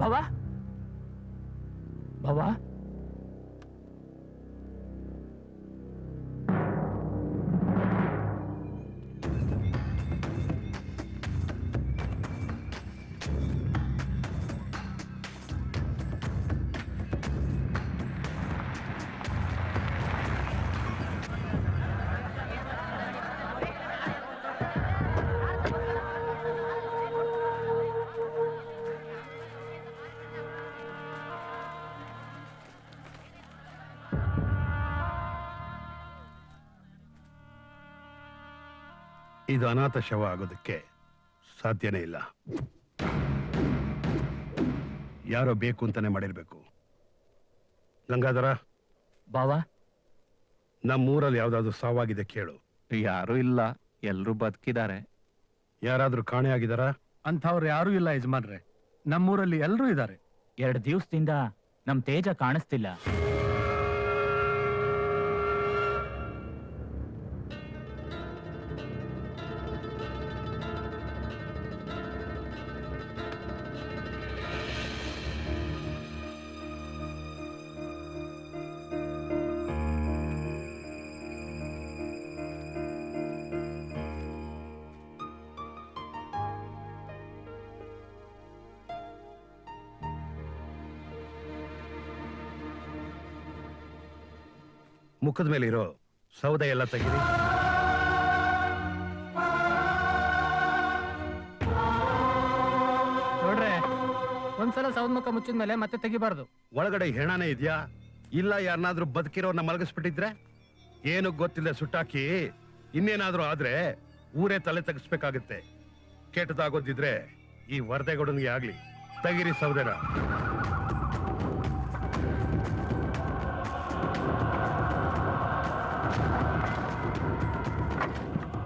ಭವ ಭವ ಇದು ಅನಾಥ ಶವ ಆಗೋದಕ್ಕೆ ಸಾಧ್ಯನೇ ಇಲ್ಲ. ಯಾರೋ ಬೇಕು ಅಂತಾನೆ ಮಾಡಿರ್ಬೇಕು. ಗಂಗಾಧರ, ಬಾವಾ, ನಮ್ಮೂರಲ್ಲಿ ಯಾವ್ದಾದ್ರು ಸಾವಾಗಿದೆ ಕೇಳು. ಯಾರು ಇಲ್ಲ, ಎಲ್ರು ಬದುಕಿದ್ದಾರೆ. ಯಾರಾದ್ರೂ ಕಾಣೆ ಆಗಿದಾರಾ? ಅಂಥವ್ರು ಯಾರೂ ಇಲ್ಲ ಯಜಮಾನ್ರೆ. ನಮ್ಮೂರಲ್ಲಿ ಎಲ್ರೂ ಇದ್ದಾರೆ. 2 ದಿವಸದಿಂದ ನಮ್ ತೇಜ ಕಾಣಿಸ್ತಿಲ್ಲ. ಮುಖದ ಮೇಲೆ ಇರೋ ಸೌದೆ ಎಲ್ಲ ತೆಗೀರಿ. ನೋಡ್ರೆ, ಒಂದ್ಸಲ ಸೌದ್ ಮುಖ ಮುಚ್ಚಿದ ಮೇಲೆ ಮತ್ತೆ ತೆಗಿಬಾರ್ದು. ಒಳಗಡೆ ಹೆಣಾನೇ ಇದೆಯಾ? ಇಲ್ಲ ಯಾರನ್ನಾದ್ರೂ ಬದುಕಿರೋರ್ನ ಮಲಗಿಸ್ಬಿಟ್ಟಿದ್ರೆ? ಏನು ಗೊತ್ತಿಲ್ಲ ಸುಟ್ಟಾಕಿ ಇನ್ನೇನಾದ್ರೂ ಆದ್ರೆ ಊರೇ ತಲೆ ತೆಗಿಸ್ಬೇಕಾಗತ್ತೆ. ಕೆಟ್ಟದಾಗೋದಿದ್ರೆ ಈ ವರದೆಗೌಡನಿಗೆ ಆಗ್ಲಿ. ತೆಗೀರಿ ಸೌದೆನ.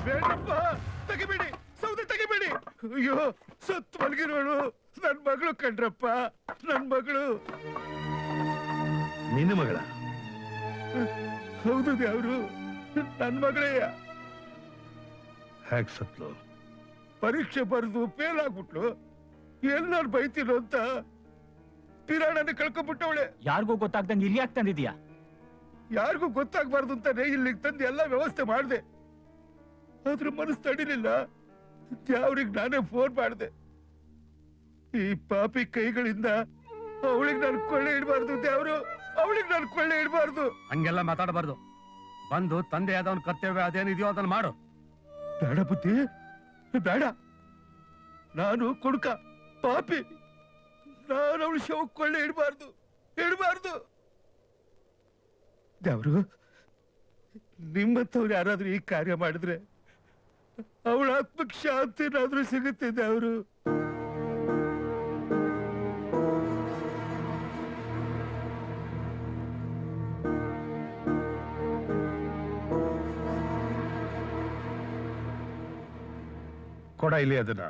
ಬೇಡಪ್ಪ, ತೆಗಿಬೇಡಿ, ಸೌದೆ ತೆಗಿಬೇಡಿ. ಅಯ್ಯೋ, ಸತ್ತು ಮಲಗಿರೋಳು ನನ್ ಮಗಳು ಕಂಡ್ರಪ್ಪ, ನನ್ ಮಗಳು. ನಿನ್ನ ಮಗಳ? ಹೌದು ದೇವ್ರು, ನನ್ ಮಗಳೇ. ಹೇಗ್ ಸತ್ಲು? ಪರೀಕ್ಷೆ ಬರೆದು ಫೇಲ್ ಆಗ್ಬಿಟ್ಲು. ಎಲ್ಲಾರು ಬೈತಿರೋ ಅಂತ ಪಿರಾಣನ ಕಳ್ಕೊಂಡ್ಬಿಟ್ಟವಳೆ. ಯಾರಿಗೂ ಗೊತ್ತಾಗ್ದಂಗೆ ಇಲ್ಲಿ ಯಾಕೆ ತಂದಿದ್ಯಾ? ಯಾರಿಗೂ ಗೊತ್ತಾಗ್ಬಾರ್ದು ಅಂತಾನೆ ಇಲ್ಲಿಗೆ ತಂದು ಎಲ್ಲ ವ್ಯವಸ್ಥೆ ಮಾಡಿದೆ. ಆದ್ರೂ ಮನಸ್ಸು ತಡಿಲಿಲ್ಲ. ಅವ್ರಿಗೆ ನಾನೇ ಫೋನ್ ಮಾಡಿದೆ. ಈ ಪಾಪಿ ಕೈಗಳಿಂದ ಅವಳಿಗೆ ನಾನು ಕೊಳ್ಳೆ ಇಡಬಾರ್ದು ದೇವ್ರು, ಅವಳಿಗೆ ನಾನು ಕೊಳ್ಳೆ ಇಡಬಾರ್ದು. ಹಂಗೆಲ್ಲ ಮಾತಾಡಬಾರ್ದು. ಬಂದು ತಂದೆ ಆದವನ್ ಕರ್ತವ್ಯ ಅದೇನಿದೆಯೋ ಅದನ್ನ ಮಾಡು. ಬೇಡ ಬುದ್ಧಿ, ಬೇಡ. ನಾನು ಕುಡುಕ, ಪಾಪಿ. ನಾನು ಅವಳ ಶವ ಕೊಳ್ಳೆ ಇಡಬಾರ್ದು, ಇಡಬಾರ್ದು. ದೇವ್ರು, ನಿಮ್ಮಂಥವ್ರು ಯಾರಾದ್ರೂ ಈ ಕಾರ್ಯ ಮಾಡಿದ್ರೆ ಅವಳ ಆತ್ಮಕ್ಕೆ ಶಾಂತಿ ಏನಾದ್ರೂ ಸಿಗುತ್ತೆ ದೇವ್ರು. ಕೊಡ ಇಲ್ಲಿ ಅದನ್ನ.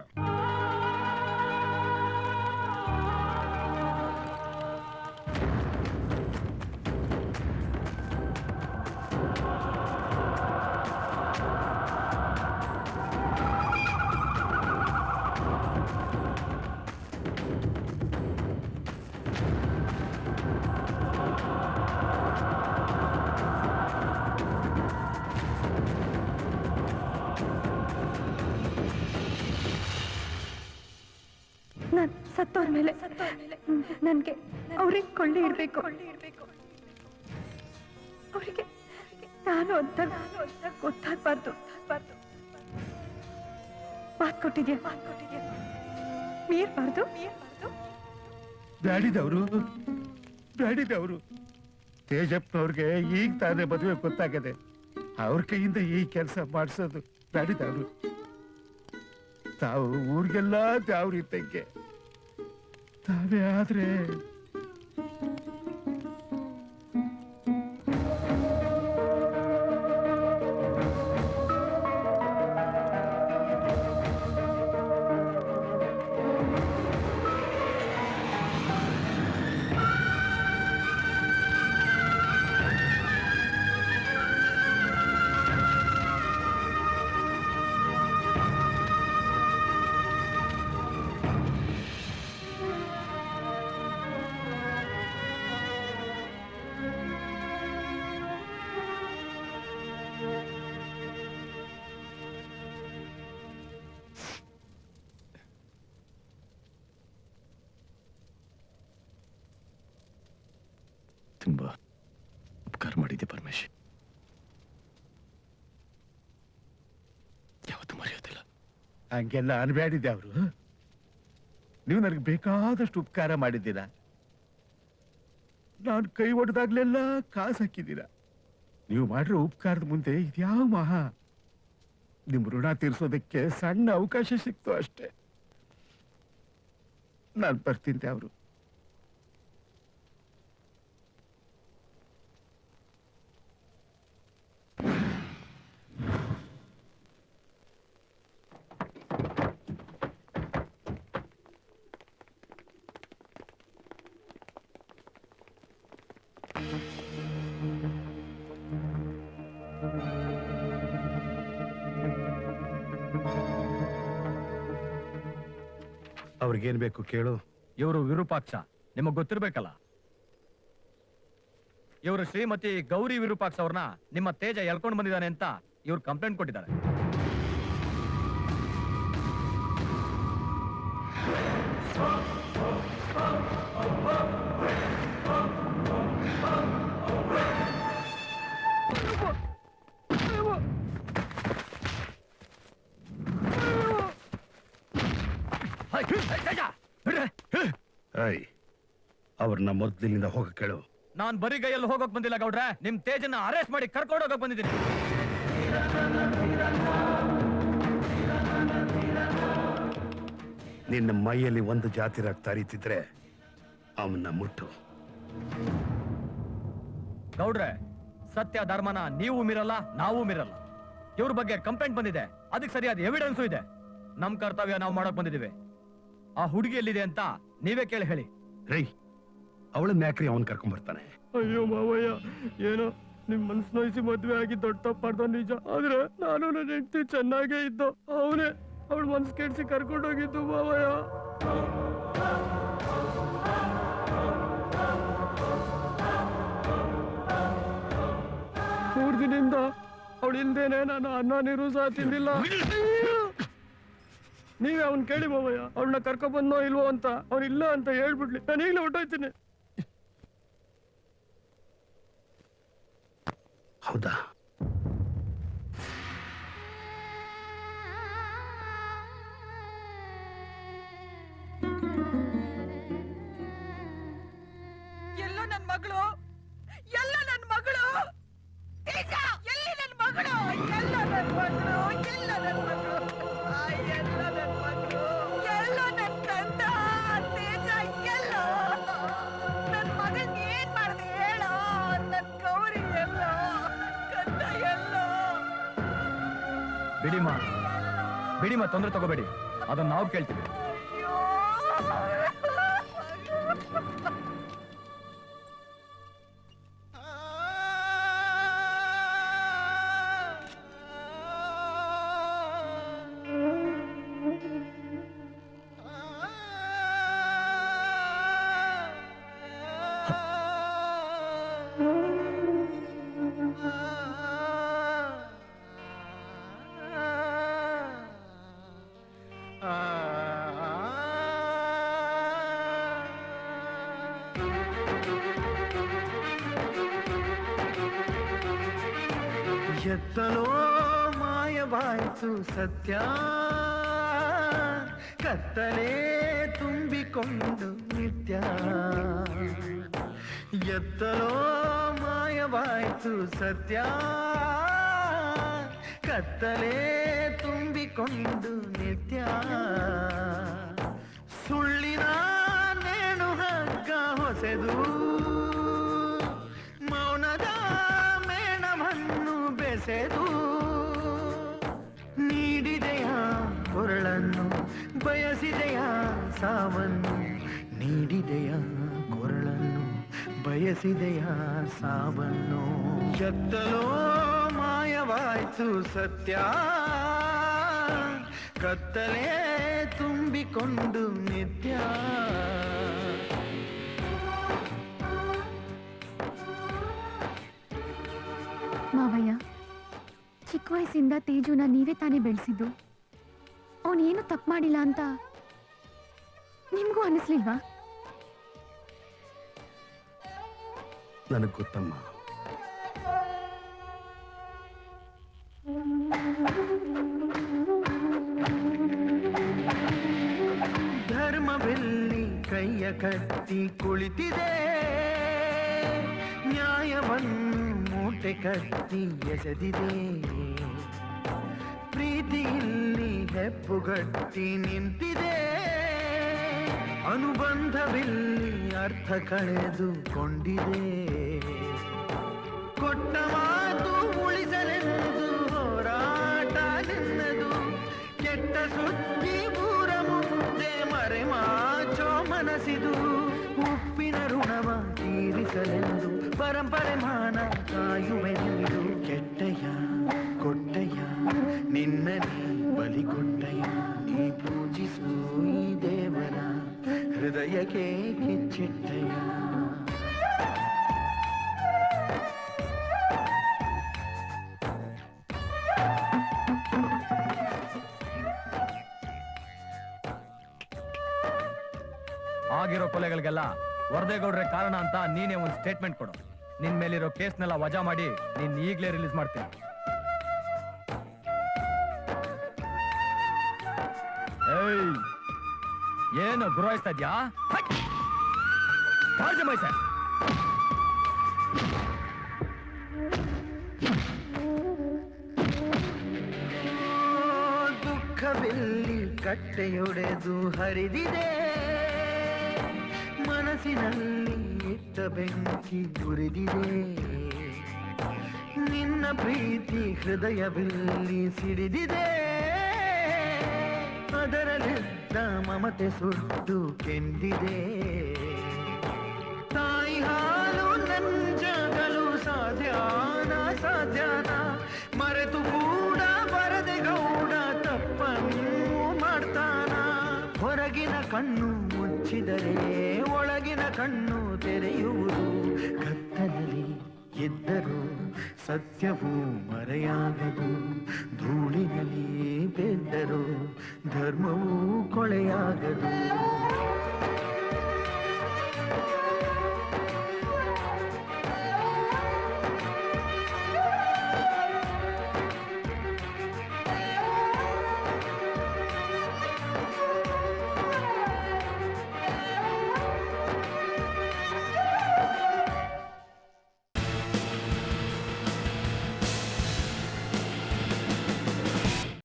ನಾನು ಸತ್ತೋರ್ ಮೇಲೆ ನನ್ಗೆ ಅವ್ರಿಗೆ ಕೊಳ್ಳೆ ಇಡ್ಬೇಕು. ಅವರಿಗೆ ನಾನು ಅಂತ ಗೊತ್ತಾಗ್ಬಾರ್ದು. ಮಾತು ಕೊಟ್ಟಿದ್ಯಾ, ಮೀರ್ಬಾರ್ದು. ಬ್ಯಾಡಿದವರು ತೇಜಪ್ಪನವ್ರಿಗೆ ಈಗ ತಾನೇ ಮದುವೆ ಗೊತ್ತಾಗದೆ. ಅವ್ರ ಕೈಯಿಂದ ಈ ಕೆಲಸ ಮಾಡಿಸೋದು ಬ್ಯಾಡಿದವರು. ತಾವು ಊರಿಗೆಲ್ಲ ದ್ಯಾವ್ರ ಇದ್ದಂಗೆ ತಾವೇ ಆದ್ರೆ ತುಂಬಾ ಉಪಕಾರ ಮಾಡಿದ್ದೆ ಪರಮೇಶ್. ಯಾವತ್ತೂ ಮರೆಯೋದಿಲ್ಲ. ಹಂಗೆಲ್ಲ ಅನ್ಬೇಡಿದ್ದೆ ಅವರು. ನೀವು ನನಗೆ ಬೇಕಾದಷ್ಟು ಉಪಕಾರ ಮಾಡಿದ್ದೀರಾ. ನಾನು ಕೈ ಒಡೆದಾಗ್ಲೆಲ್ಲ ಕಾಸು ಹಾಕಿದ್ದೀರಾ. ನೀವು ಮಾಡಿರೋ ಉಪಕಾರದ ಮುಂದೆ ಇದ್ಯಾವ ಮಹಾ. ನಿಮ್ಮ ಋಣ ತೀರ್ಸೋದಕ್ಕೆ ಸಣ್ಣ ಅವಕಾಶ ಸಿಕ್ತು ಅಷ್ಟೇ. ನಾನು ಬರ್ತೀನಿ ಅವರು. ಅವ್ರಿಗೇನ್ ಬೇಕು ಕೇಳು. ಇವರು ವಿರೂಪಾಕ್ಷ, ನಿಮಗ್ ಗೊತ್ತಿರ್ಬೇಕಲ್ಲ. ಇವರು ಶ್ರೀಮತಿ ಗೌರಿ ವಿರೂಪಾಕ್ಷ ಅವ್ರನ್ನ ನಿಮ್ಮ ತೇಜ ಎಳ್ಕೊಂಡು ಬಂದಿದ್ದಾನೆ ಅಂತ ಇವ್ರು ಕಂಪ್ಲೇಂಟ್ ಕೊಟ್ಟಿದ್ದಾರೆ. ಅವ್ರನ್ನ ಮೊದ್ಲಿನಿಂದ ಹೋಗ ಕೇಳು. ನಾನ್ ಬರೀ ಕೈಯಲ್ಲಿ ಹೋಗಕ್ ಬಂದಿಲ್ಲ ಗೌಡ್ರೆ, ನಿಮ್ ತೇಜನ್ನ ಅರೆಸ್ಟ್ ಮಾಡಿ ಕರ್ಕೊಂಡು ಹೋಗಕ್ ಬಂದಿದ್ದೀನಿ. ನಿನ್ನ ಮೈಯಲ್ಲಿ ಒಂದು ಜಾತಿ ರಕ್ತ ಹರಿತಿದ್ರೆ ಅವನ್ನ ಮುಟ್ಟು. ಗೌಡ್ರೆ, ಸತ್ಯ ಧರ್ಮನ ನೀವು ಮೀರಲ್ಲ, ನಾವು ಮೀರಲ್ಲ. ಇವ್ರ ಬಗ್ಗೆ ಕಂಪ್ಲೇಂಟ್ ಬಂದಿದೆ, ಅದಕ್ಕೆ ಸರಿಯಾದ ಎವಿಡೆನ್ಸು ಇದೆ. ನಮ್ ಕರ್ತವ್ಯ ನಾವು ಮಾಡಕ್ ಬಂದಿದ್ದೀವಿ. ಆ ಹುಡುಗಿ ಎಲ್ಲಿದೆ ಅಂತ ನೀವೇ ಕೇಳಿ ಹೇಳಿ. ರೈ, ಅವಳನ್ನ ಯಾಕ್ರಿ ಅವನ್ ಕರ್ಕೊಂಡ್ ಬರ್ತಾನೆ? ಅಯ್ಯೋ ಮಾವಯ್ಯ, ಏನೋ ನಿಮ್ ಮನ್ಸ್ ನೋಯಿಸಿ ಮದ್ವೆ ಆಗಿ ದೊಡ್ಡ ತಪ್ಪಾಡ್ದ ನಿಜ. ಆದ್ರೆ ನಾನು ನನ್ನ ಹೆಂಡತಿ ಚೆನ್ನಾಗೇ ಇದ್ದು, ಅವನೇ ಅವಳ ಮನ್ಸ್ ಕೆಡ್ಸಿ ಕರ್ಕೊಂಡೋಗಿದ್ದು ಮಾವಯ್ಯ. ಮೂರ್ ದಿನದಿಂದ ಅವಳು ಇಲ್ದೇನೆ ನಾನು ಅನ್ನ ನೀರು ಸಹ ತಿಂದಿಲ್ಲ. ನೀವೇ ಅವನ್ ಕೇಳಿ ಮಾವಯ್ಯ, ಅವಳನ್ನ ಕರ್ಕೊಂಡ್ ಬಂದೋ ಇಲ್ವೋ ಅಂತ. ಅವ್ನು ಇಲ್ಲ ಅಂತ ಹೇಳ್ಬಿಡ್ಲಿ, ನಾನು ಈಗಲೇ ಹೊಟ್ಟೋಯ್ತೀನಿ. ಹೌದಾ? ಎಲ್ಲೋ ನನ್ ಮಗಳು, ಎಲ್ಲ ನನ್ ಮಗಳು, ತೇಜ ಎಲ್ಲಿ ನನ್ ಮಗಳು, ಎಲ್ಲ ನನ್ ಮಗಳು, ಎಲ್ಲ ನನ್ ಮಗಳು, ಎಲ್ಲ ನನ್ ಮಗಳು, ಎಲ್ಲ ನನ್ ಕಂದ ತೇಜ, ಎಲ್ಲೋ ನನ್ ಮಗನ್ ಏನ್ ಮಾಡ್ದೆ ಹೇಳೋ, ನನ್ ಗೌರಿ ಎಲ್ಲೋ, ಕಂದ ಎಲ್ಲೋ. ಬಿಡಿಮ, ತೊಂದ್ರೆ ತಗೋಬೇಡಿ, ಅದನ್ನ ನಾವು ಕೇಳ್ತೀವಿ. ಅಯ್ಯೋ ಎತ್ತಲೋ ಮಾಯವಾಯಿತು ಸತ್ಯ, ಕತ್ತಲೆ ತುಂಬಿಕೊಂಡು ನಿತ್ಯ. ಎತ್ತಲೋ ಮಾಯವಾಯಿತು ಸತ್ಯ, ಕತ್ತಲೆ ತುಂಬಿಕೊಂಡು ನಿತ್ಯ. ಸುಳ್ಳಿನ ನೇಣು ಹಗ್ಗ ಹೊಸೆದು, ಮೌನದ ಮೇಣವನ್ನು ಬೆಸೆದು, ನೀಡಿದೆಯ ಕೊರಳನ್ನು ಬಯಸಿದೆಯ ಸಾವನ್ನು, ನೀಡಿದೆಯ ಕೊರಳನ್ನು ಬಯಸಿದೆಯ ಸಾವನ್ನು. ಎತ್ತಲೋ ಮಾಯವಾಯಿತು ಸತ್ಯ, ಕತ್ತಲೆ ತುಂಬಿಕೊಂಡು ನಿತ್ಯ. ಮಾವಯ್ಯ, ಚಿಕ್ಕ ವಯಸ್ಸಿಂದ ತೇಜುನ ನೀವೇ ತಾನೇ ಬೆಳೆಸಿದ್ದು. ಅವನೇನು ತಪ್ಪು ಮಾಡಿಲ್ಲ ಅಂತ ನಿಮ್ಗೂ ಅನಿಸ್ಲಿಲ್ವಾ? ನನಗೆ ಗೊತ್ತಮ್ಮ. ಧರ್ಮವೆಲ್ಲಿ ಕೈಯ ಕಟ್ಟಿ ಕುಳಿತಿದೆ, ನ್ಯಾಯವನ್ನು ಮೂಟೆ ಕಟ್ಟಿ ಎಸೆದಿದೆ. ಪ್ರೀತಿಯಲ್ಲಿ ಹೆಪ್ಪುಗಟ್ಟಿ ನಿಂತಿದೆ, ಅನುಬಂಧವಿಲ್ಲಿ ಅರ್ಥ ಕಳೆದುಕೊಂಡಿದೆ. ಕೊಟ್ಟ ಮಾತು ಉಳಿಸಲೆಂದು ಹೋರಾಟ ನಿನ್ನದು, ಕೆಟ್ಟ ಸುದ್ದಿ ಊರ ಮುಂದೆ ಮರೆಮಾಚೋ ಮನಸ್ಸಿದು. ಉಪ್ಪಿನ ಋಣವ ತೀರಿಸಲೆಂದು ಪರಂಪರೆ ಮಾನ ಕಾಯುವೆ ನೀಡು. ಕೆಟ್ಟಯ್ಯ ಕೊಟ್ಟಯ್ಯ ನಿನ್ನ ನೀ ಬಲಿ ಕೊಟ್ಟಯ್ಯ, ನೀ ಪೂಜಿಸು ಈ ದೇವರ ಹೃದಯಕ್ಕೆ ಕಿಚ್ಚಿಟ್ಟಯ್ಯ. ಆಗಿರೋ ಕೊಲೆಗಳಿಗೆಲ್ಲ ವರದೇಗೌಡ್ರೆ ಕಾರಣ ಅಂತ ನೀನೇ ಒಂದು ಸ್ಟೇಟ್ಮೆಂಟ್ ಕೊಡು. ನಿನ್ ಮೇಲಿರೋ ಕೇಸ್ನೆಲ್ಲ ವಜಾ ಮಾಡಿ ನೀನ್ ಈಗ್ಲೇ ರಿಲೀಸ್ ಮಾಡ್ತೀನಿ. ಏಯ್, ಏನು ಗುರಾಯಿಸ್ತಾ ಇದ್ಯಾ? ಜಮಾಯಿಸ ದುಃಖವೆಲ್ಲಿ ಕಟ್ಟೆಯೊಡೆದು ಹರಿದಿದೆ, ಮನಸ್ಸಿನಲ್ಲಿ ಇಟ್ಟ ಬೆಂಕಿ ಉರಿದಿದೆ. ನಿನ್ನ ಪ್ರೀತಿ ಹೃದಯದಲ್ಲಿ ಸಿಡಿದಿದೆ, ಅದರಲ್ಲಿದ್ದ ಮಮತೆ ಸುಟ್ಟು ಕೆಂದಿದೆ. ತಾಯಿ ಹಾಲು ನಂಜಗಲು ಸಾಧ್ಯಾನ ಸಾಧ್ಯಾನ, ಮರೆತು ಕೂಡ ಬರದೆ ಗೌಡ ತಪ್ಪನ್ನು ಮಾಡ್ತಾನ. ಹೊರಗಿನ ಕಣ್ಣು ಮುಚ್ಚಿದರೆ ಒಳಗಿನ ಕಣ್ಣು ತೆರೆಯುವುದು, ಕತ್ತಲಲ್ಲಿ ಎದ್ದರೂ ಸತ್ಯವು ಮರೆಯಾಗದು. ಧೂಳಿನಲ್ಲಿ ಬೆದ್ದರೂ ಧರ್ಮವೂ ಕೊಳೆಯಾಗದು.